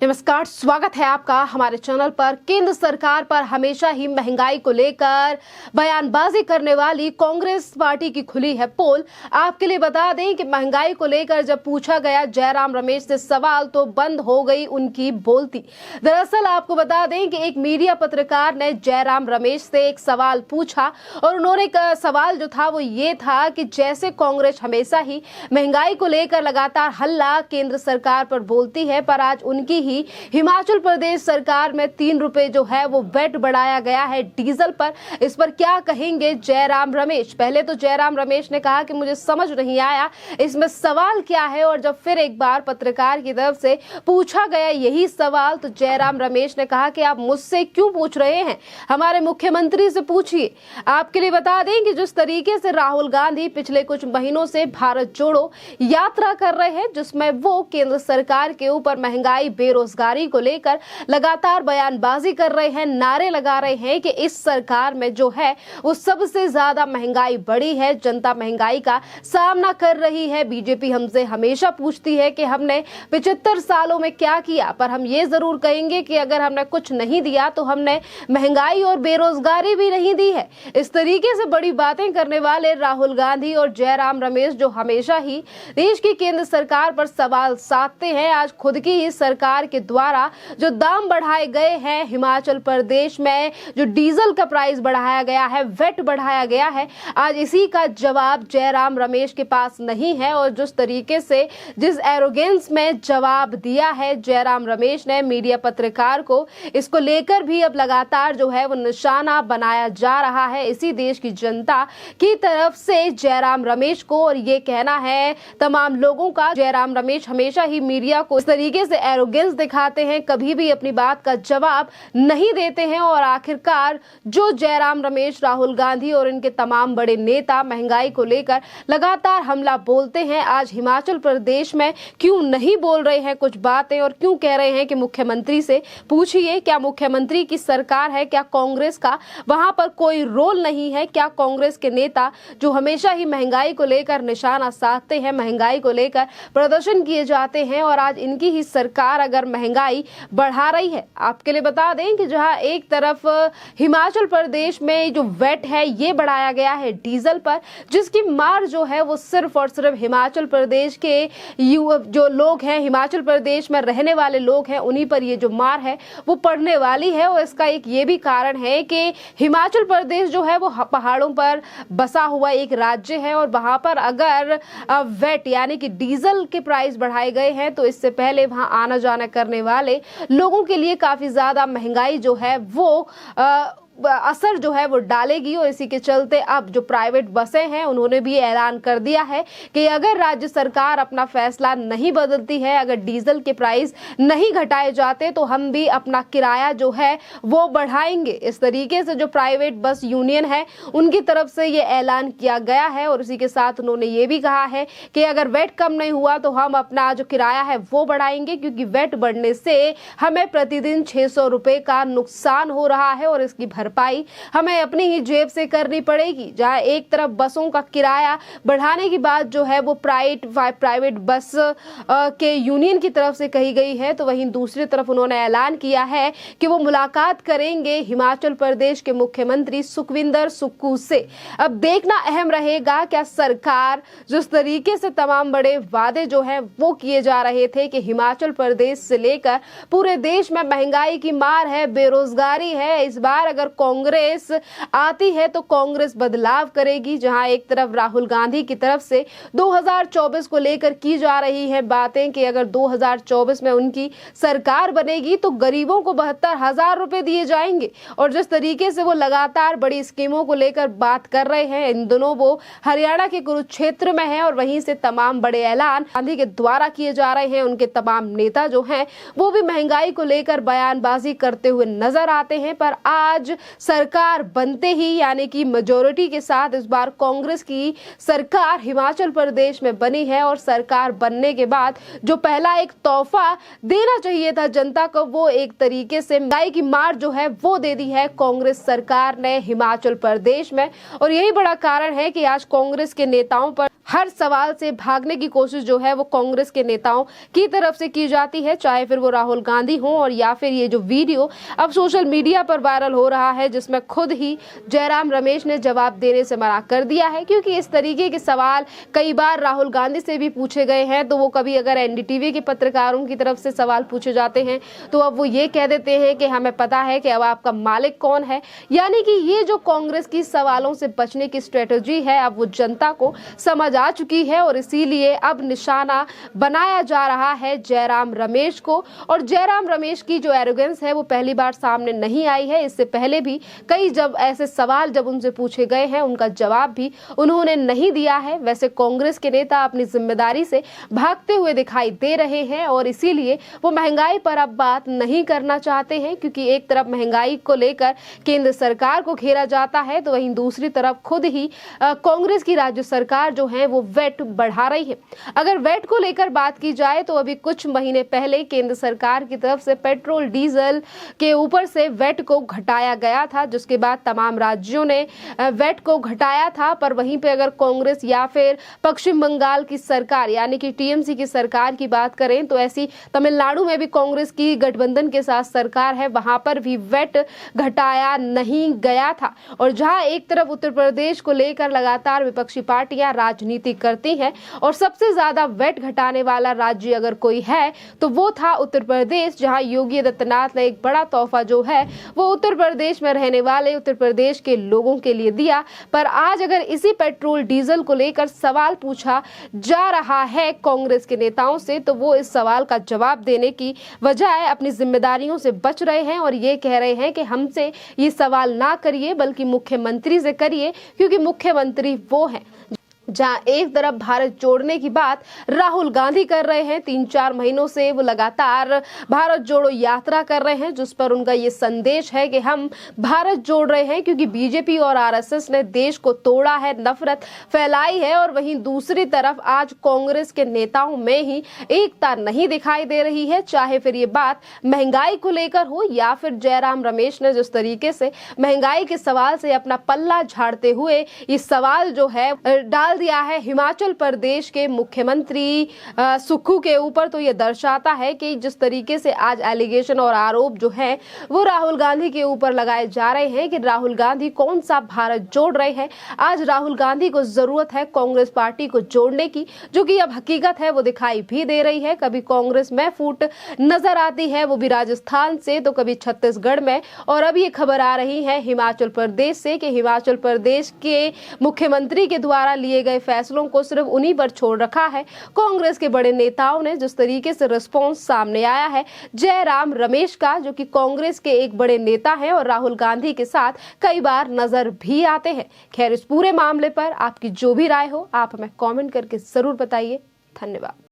नमस्कार, स्वागत है आपका हमारे चैनल पर। केंद्र सरकार पर हमेशा ही महंगाई को लेकर बयानबाजी करने वाली कांग्रेस पार्टी की खुली है पोल। आपके लिए बता दें कि महंगाई को लेकर जब पूछा गया जयराम रमेश से सवाल तो बंद हो गई उनकी बोलती। दरअसल आपको बता दें कि एक मीडिया पत्रकार ने जयराम रमेश से एक सवाल पूछा और उन्होंने सवाल जो था वो ये था कि जैसे कांग्रेस हमेशा ही महंगाई को लेकर लगातार हल्ला केंद्र सरकार पर बोलती है, पर आज उनकी ही हिमाचल प्रदेश सरकार में 3 रुपए जो है वो वेट बढ़ाया गया है डीजल पर। इस पर क्या कहेंगे जयराम रमेश? पहले तो जयराम रमेश ने कहा कि मुझे समझ नहीं आया इसमें सवाल क्या है, और जब फिर एक बार पत्रकार की तरफ से पूछा गया यही सवाल तो जयराम रमेश ने कहा कि आप मुझसे क्यों पूछ रहे हैं, हमारे मुख्यमंत्री से पूछिए। आपके लिए बता दें कि जिस तरीके से राहुल गांधी पिछले कुछ महीनों से भारत जोड़ो यात्रा कर रहे हैं, जिसमें वो केंद्र सरकार के ऊपर महंगाई बेरोजगारी को लेकर लगातार बयानबाजी कर रहे हैं, नारे लगा रहे हैं कि इस सरकार में जो है वो सबसे ज्यादा महंगाई बढ़ी है, जनता महंगाई का सामना कर रही है। बीजेपी हमसे हमेशा पूछती है कि हमने 75 सालों में क्या किया, पर हम ये जरूर कहेंगे कि अगर हमने कुछ नहीं दिया तो हमने महंगाई और बेरोजगारी भी नहीं दी है। इस तरीके से बड़ी बातें करने वाले राहुल गांधी और जयराम रमेश जो हमेशा ही देश की केंद्र सरकार पर सवाल साधते हैं, आज खुद की ही सरकार के द्वारा जो दाम बढ़ाए गए हैं, हिमाचल प्रदेश में जो डीजल का प्राइस बढ़ाया गया है, वेट बढ़ाया गया है, आज इसी का जवाब जयराम रमेश के पास नहीं है। और जिस तरीके से जिस एरोगेंस में जवाब दिया है जयराम रमेश ने मीडिया पत्रकार को, इसको लेकर भी अब लगातार जो है वो निशाना बनाया जा रहा है इसी देश की जनता की तरफ से जयराम रमेश को। और ये कहना है तमाम लोगों का, जयराम रमेश हमेशा ही मीडिया को इस तरीके से एरोगेंस दिखाते हैं, कभी भी अपनी बात का जवाब नहीं देते हैं। और आखिरकार जो जयराम रमेश, राहुल गांधी और इनके तमाम बड़े नेता महंगाई को लेकर लगातार हमला बोलते हैं, आज हिमाचल प्रदेश में क्यों नहीं बोल रहे हैं कुछ बातें और क्यों कह रहे हैं कि मुख्यमंत्री से पूछिए। क्या मुख्यमंत्री की सरकार है? क्या कांग्रेस का वहां पर कोई रोल नहीं है? क्या कांग्रेस के नेता जो हमेशा ही महंगाई को लेकर निशाना साधते हैं, महंगाई को लेकर प्रदर्शन किए जाते हैं, और आज इनकी ही सरकार अगर महंगाई बढ़ा रही है? आपके लिए बता दें कि जहां एक तरफ हिमाचल प्रदेश में जो वेट है ये बढ़ाया गया है डीजल पर, जिसकी मार जो है वो सिर्फ और सिर्फ हिमाचल प्रदेश के जो लोग हैं, हिमाचल प्रदेश में रहने वाले लोग हैं, उन्हीं पर ये जो मार है वो पड़ने वाली है। और इसका एक ये भी कारण है कि हिमाचल प्रदेश जो है वो पहाड़ों पर बसा हुआ एक राज्य है, और वहां पर अगर वेट यानी कि डीजल के प्राइस बढ़ाए गए हैं तो इससे पहले वहां आना जाना करने वाले लोगों के लिए काफी ज्यादा महंगाई जो है वो असर जो है वो डालेगी। और इसी के चलते अब जो प्राइवेट बसें हैं उन्होंने भी ऐलान कर दिया है कि अगर राज्य सरकार अपना फैसला नहीं बदलती है, अगर डीजल के प्राइस नहीं घटाए जाते तो हम भी अपना किराया जो है वो बढ़ाएंगे। इस तरीके से जो प्राइवेट बस यूनियन है उनकी तरफ से ये ऐलान किया गया है। और इसी के साथ उन्होंने ये भी कहा है कि अगर वेट कम नहीं हुआ तो हम अपना जो किराया है वो बढ़ाएंगे, क्योंकि वेट बढ़ने से हमें प्रतिदिन 600 रुपए का नुकसान हो रहा है और इसकी भरपाई हमें अपनी ही जेब से करनी पड़ेगी। जहां एक तरफ बसों का किराया बढ़ाने की बात जो है वो प्राइवेट बस के यूनियन की तरफ से कही गई है, तो वहीं दूसरी तरफ उन्होंने ऐलान किया है कि वो मुलाकात करेंगे हिमाचल प्रदेश के मुख्यमंत्री सुखविंदर सुक्खू से। अब देखना अहम रहेगा क्या सरकार जिस तरीके से तमाम बड़े वादे जो है वो किए जा रहे थे कि हिमाचल प्रदेश से लेकर पूरे देश में महंगाई की मार है, बेरोजगारी है, इस बार अगर कांग्रेस आती है तो कांग्रेस बदलाव करेगी। जहां एक तरफ राहुल गांधी की तरफ से 2024 को लेकर की जा रही है बातें कि अगर 2024 में उनकी सरकार बनेगी तो गरीबों को 72,000 रुपए दिए जाएंगे, और जिस तरीके से वो लगातार बड़ी स्कीमों को लेकर बात कर रहे हैं, इन दोनों वो हरियाणा के कुरुक्षेत्र में है और वहीं से तमाम बड़े ऐलान गांधी के द्वारा किए जा रहे हैं। उनके तमाम नेता जो हैं वो भी महंगाई को लेकर बयानबाजी करते हुए नजर आते हैं। पर आज सरकार बनते ही यानी कि मेजोरिटी के साथ इस बार कांग्रेस की सरकार हिमाचल प्रदेश में बनी है और सरकार बनने के बाद जो पहला एक तोहफा देना चाहिए था जनता को, वो एक तरीके से महंगाई की मार जो है वो दे दी है कांग्रेस सरकार ने हिमाचल प्रदेश में। और यही बड़ा कारण है कि आज कांग्रेस के नेताओं पर हर सवाल से भागने की कोशिश जो है वो कांग्रेस के नेताओं की तरफ से की जाती है, चाहे फिर वो राहुल गांधी हो और या फिर ये जो वीडियो अब सोशल मीडिया पर वायरल हो रहा है जिसमें खुद ही जयराम रमेश ने जवाब देने से मना कर दिया है। क्योंकि इस तरीके के सवाल कई बार राहुल गांधी से भी पूछे गए हैं, तो वो कभी अगर एनडीटीवी के पत्रकारों की तरफ से सवाल पूछे जाते हैं तो अब वो ये कह देते हैं कि हमें पता है कि अब आपका मालिक कौन है। यानी कि ये जो कांग्रेस की सवालों से बचने की स्ट्रेटेजी है अब वो जनता को समझ आ चुकी है और इसीलिए अब निशाना बनाया जा रहा है जयराम रमेश को। और जयराम रमेश की जो एरोगेंस है वो पहली बार सामने नहीं आई है, इससे पहले भी कई जब ऐसे सवाल जब उनसे पूछे गए हैं उनका जवाब भी उन्होंने नहीं दिया है। वैसे कांग्रेस के नेता अपनी जिम्मेदारी से भागते हुए दिखाई दे रहे हैं और इसीलिए वो महंगाई पर अब बात नहीं करना चाहते हैं, क्योंकि एक तरफ महंगाई को लेकर केंद्र सरकार को घेरा जाता है तो वहीं दूसरी तरफ खुद ही कांग्रेस की राज्य सरकार जो है वो वेट बढ़ा रही है। अगर वेट को लेकर बात की जाए तो अभी कुछ महीने पहले केंद्र सरकार की तरफ से पेट्रोल डीजल के ऊपर से वेट को घटाया गया था, जिसके बाद तमाम राज्यों ने वेट को घटाया था। पर वहीं पे अगर कांग्रेस या फिर पश्चिम बंगाल की सरकार यानी कि टीएमसी की सरकार की बात करें तो ऐसी तमिलनाडु में भी कांग्रेस की गठबंधन के साथ सरकार है, वहां पर भी वेट घटाया नहीं गया था। और जहां एक तरफ उत्तर प्रदेश को लेकर लगातार विपक्षी पार्टियां राजनीति करती हैं और सबसे ज्यादा वेट घटाने वाला राज्य अगर कोई है तो वो था उत्तर प्रदेश, जहां योगी आदित्यनाथ ने एक बड़ा तोहफा जो है वो उत्तर प्रदेश में रहने वाले उत्तर प्रदेश के लोगों के लिए दिया। पर आज अगर इसी पेट्रोल डीजल को लेकर सवाल पूछा जा रहा है कांग्रेस के नेताओं से तो वो इस सवाल का जवाब देने की बजाय अपनी जिम्मेदारियों से बच रहे हैं और ये कह रहे हैं कि हमसे ये सवाल ना करिए बल्कि मुख्यमंत्री से करिए, क्योंकि मुख्यमंत्री वो हैं। जहां एक तरफ भारत जोड़ने की बात राहुल गांधी कर रहे हैं, 3-4 महीनों से वो लगातार भारत जोड़ो यात्रा कर रहे हैं, जिस पर उनका ये संदेश है कि हम भारत जोड़ रहे हैं क्योंकि बीजेपी और आरएसएस ने देश को तोड़ा है, नफरत फैलाई है। और वहीं दूसरी तरफ आज कांग्रेस के नेताओं में ही एकता नहीं दिखाई दे रही है, चाहे फिर ये बात महंगाई को लेकर हो या फिर जयराम रमेश ने जिस तरीके से महंगाई के सवाल से अपना पल्ला झाड़ते हुए ये सवाल जो है डाल दिया है हिमाचल प्रदेश के मुख्यमंत्री सुक्खू के ऊपर, तो ये दर्शाता है कि जिस तरीके से आज एलिगेशन और आरोप जो है वो राहुल गांधी के ऊपर लगाए जा रहे हैं कि राहुल गांधी कौन सा भारत जोड़ रहे हैं। आज राहुल गांधी को जरूरत है कांग्रेस पार्टी को जोड़ने की, जो कि अब हकीकत है वो दिखाई भी दे रही है। कभी कांग्रेस में फूट नजर आती है, वो भी राजस्थान से, तो कभी छत्तीसगढ़ में, और अब ये खबर आ रही है हिमाचल प्रदेश से कि हिमाचल प्रदेश के मुख्यमंत्री के द्वारा लिए गए फैसलों को सिर्फ उन्हीं पर छोड़ रखा है कांग्रेस के बड़े नेताओं ने। जिस तरीके से रिस्पॉन्स सामने आया है जयराम रमेश का, जो कि कांग्रेस के एक बड़े नेता हैं और राहुल गांधी के साथ कई बार नजर भी आते हैं। खैर, इस पूरे मामले पर आपकी जो भी राय हो आप हमें कमेंट करके जरूर बताइए। धन्यवाद।